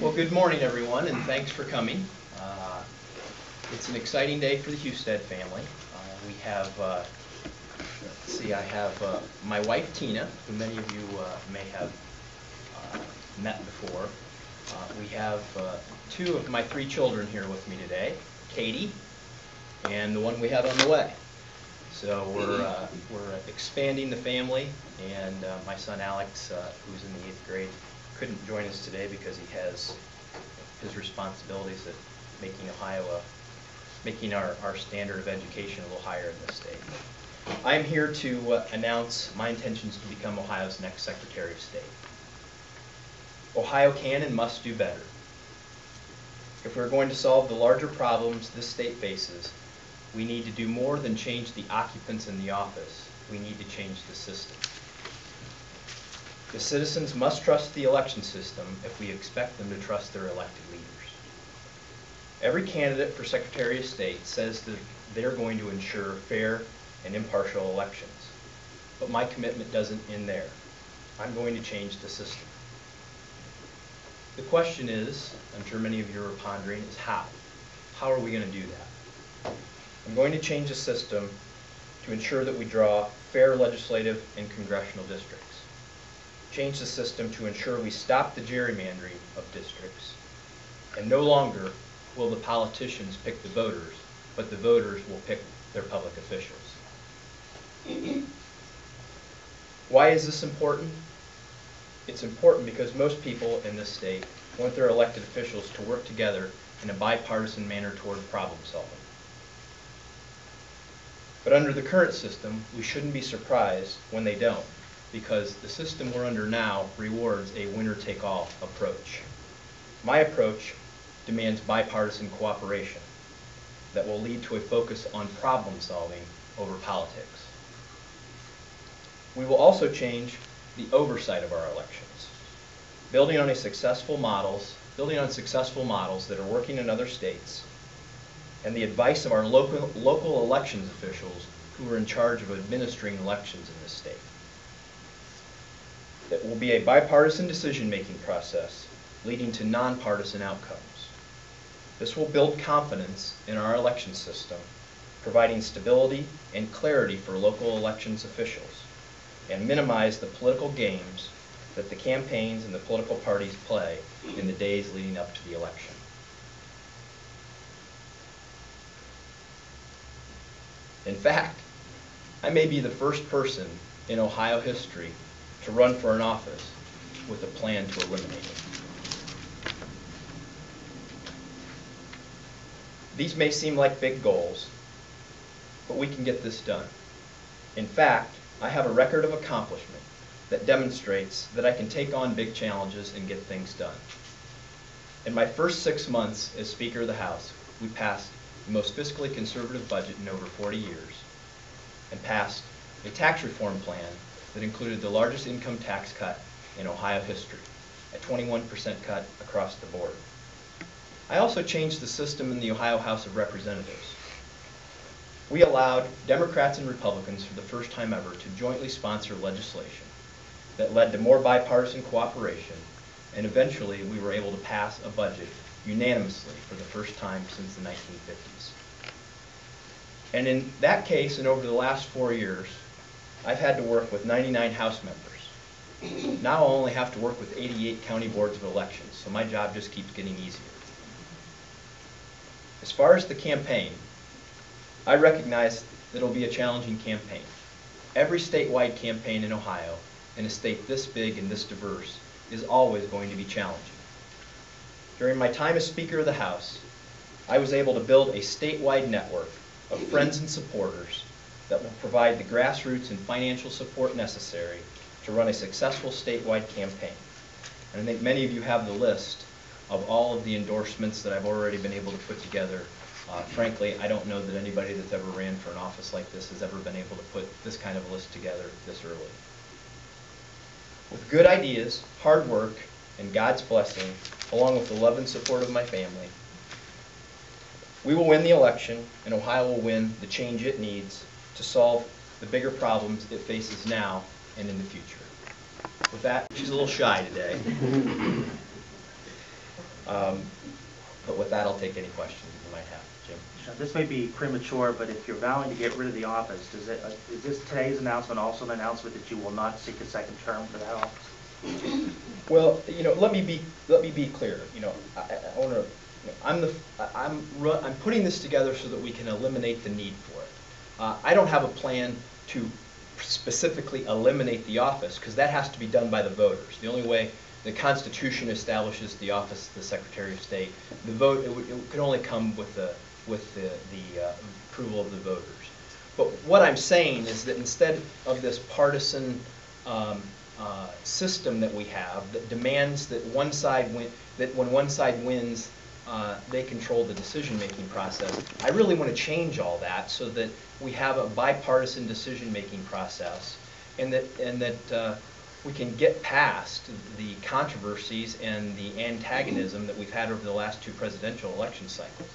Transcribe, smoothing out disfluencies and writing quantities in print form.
Well, good morning, everyone, and thanks for coming. It's an exciting day for the Husted family. We have, I have my wife, Tina, who many of you may have met before. We have two of my three children here with me today, Katie, and the one we have on the way. So we're expanding the family, and my son Alex, who's in the 8th grade, couldn't join us today because he has his responsibilities at making our standard of education a little higher in this state. I'm here to announce my intentions to become Ohio's next Secretary of State. Ohio can and must do better. If we're going to solve the larger problems this state faces, we need to do more than change the occupants in the office. We need to change the system. The citizens must trust the election system if we expect them to trust their elected leaders. Every candidate for Secretary of State says that they're going to ensure fair and impartial elections. But my commitment doesn't end there. I'm going to change the system. The question is, I'm sure many of you are pondering, is how? How are we going to do that? I'm going to change the system to ensure that we draw fair legislative and congressional districts. Change the system to ensure we stop the gerrymandering of districts, and no longer will the politicians pick the voters, but the voters will pick their public officials. Why is this important? It's important because most people in this state want their elected officials to work together in a bipartisan manner toward problem solving. But under the current system, we shouldn't be surprised when they don't, because the system we're under now rewards a winner-take-all approach. My approach demands bipartisan cooperation that will lead to a focus on problem solving over politics. We will also change the oversight of our elections, building on successful models that are working in other states, and the advice of our local elections officials who are in charge of administering elections in this state. It will be a bipartisan decision-making process leading to nonpartisan outcomes. This will build confidence in our election system, providing stability and clarity for local elections officials, and minimize the political games that the campaigns and the political parties play in the days leading up to the election. In fact, I may be the first person in Ohio history to run for an office with a plan to eliminate it. These may seem like big goals, but we can get this done. In fact, I have a record of accomplishment that demonstrates that I can take on big challenges and get things done. In my first 6 months as Speaker of the House, we passed the most fiscally conservative budget in over 40 years and passed a tax reform plan that included the largest income tax cut in Ohio history, a 21% cut across the board. I also changed the system in the Ohio House of Representatives. We allowed Democrats and Republicans for the first time ever to jointly sponsor legislation that led to more bipartisan cooperation, and eventually we were able to pass a budget unanimously for the first time since the 1950s. And in that case, and over the last 4 years, I've had to work with 99 House members. Now I'll only have to work with 88 county boards of elections, so my job just keeps getting easier. As far as the campaign, I recognize that it'll be a challenging campaign. Every statewide campaign in Ohio, in a state this big and this diverse, is always going to be challenging. During my time as Speaker of the House, I was able to build a statewide network of friends and supporters that will provide the grassroots and financial support necessary to run a successful statewide campaign. And I think many of you have the list of all of the endorsements that I've already been able to put together. Frankly, I don't know that anybody that's ever ran for an office like this has ever been able to put this kind of a list together this early. With good ideas, hard work, and God's blessing, along with the love and support of my family, we will win the election, and Ohio will win the change it needs to solve the bigger problems it faces now and in the future. With that, she's a little shy today. But with that, I'll take any questions you might have. Jim? This may be premature, but if you're vowing to get rid of the office, is this today's announcement also an announcement that you will not seek a second term for that office? Well, let me be clear. I want to. I'm putting this together so that we can eliminate the need for it. I don't have a plan to specifically eliminate the office, because that has to be done by the voters. The only way the Constitution establishes the office of the Secretary of State, the vote it can only come with the approval of the voters. But what I'm saying is that instead of this partisan system that we have that demands that when one side wins, they control the decision-making process, I really want to change all that so that we have a bipartisan decision-making process, and that we can get past the controversies and the antagonism that we've had over the last 2 presidential election cycles.